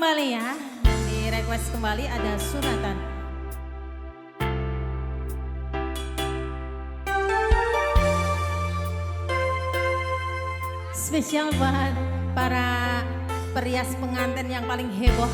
kembali ya. Di request kembali ada Suratan. Spesial buat para perias pengantin yang paling heboh.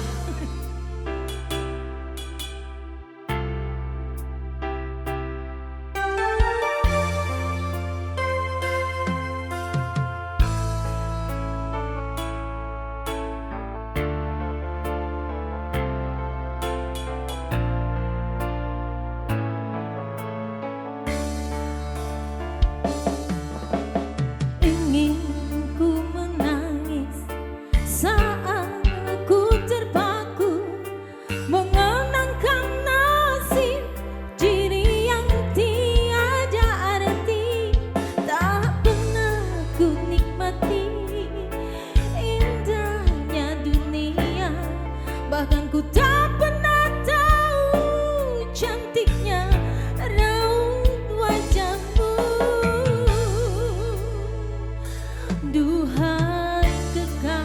Bahkan ku tak pernah tahu cantiknya raut wajahmu. Duhai kekasih,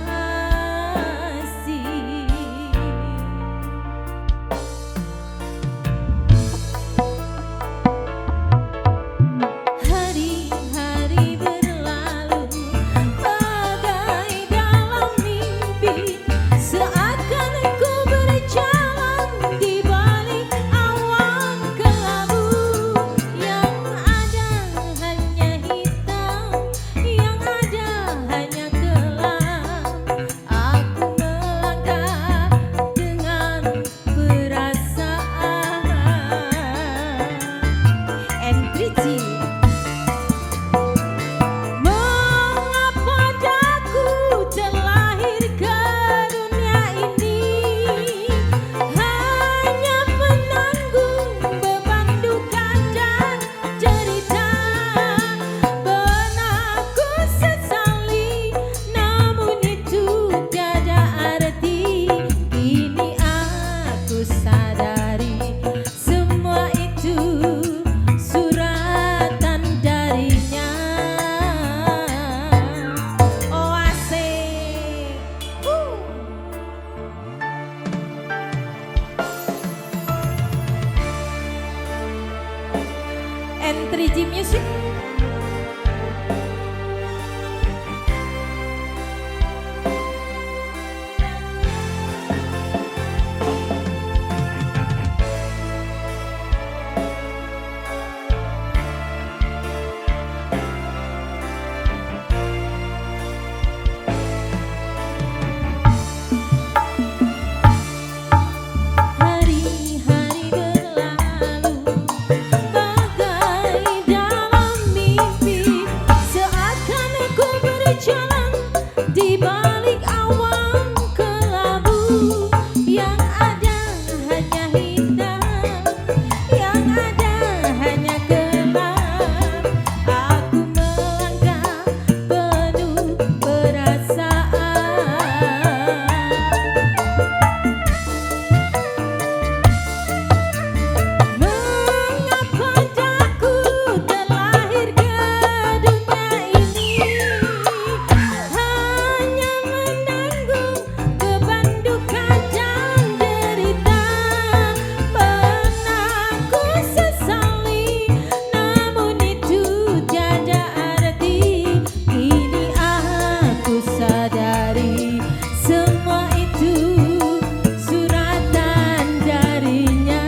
hari-hari berlalu bagai dalam mimpi. Seakan berjalan di balik awan kelabu, yang ada hanya hitam, yang ada hanya kelam. Aku melangkah dengan perasaan. N3G. Mengapa daku terlahir ke dunia ini, hanya menanggung beban duka dan derita. Pernah ku sesali, namun itu tiada arti. Kini aku sadari semua itu suratan darinya. Oh asik. N3G Music. Hari-hari berlalu bagai dalam mimpi. Seakan ku berjalan di balik awan kelabu, yang ada hanya hitam, yang ada hanya gelap. Aku melangkah penuh perasaan. Mengapa daku terlahir ke dunia ini, hanya menanggung beban duka dan derita. Pernah ku sesali, namun itu tiada arti. Kini aku sadari semua itu suratan darinya.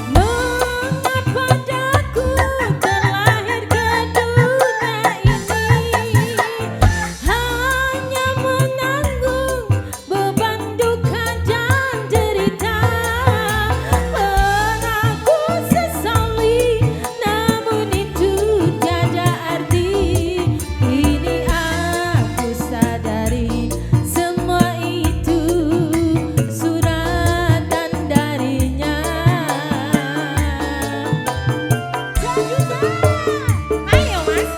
Mengapa daku terlahir ke dunia ini, hanya menanggung beban duka dan derita. Pernah ku sesali, namun itu tiada arti. Kini aku sadari semua itu suratan darinya. Ayo mas.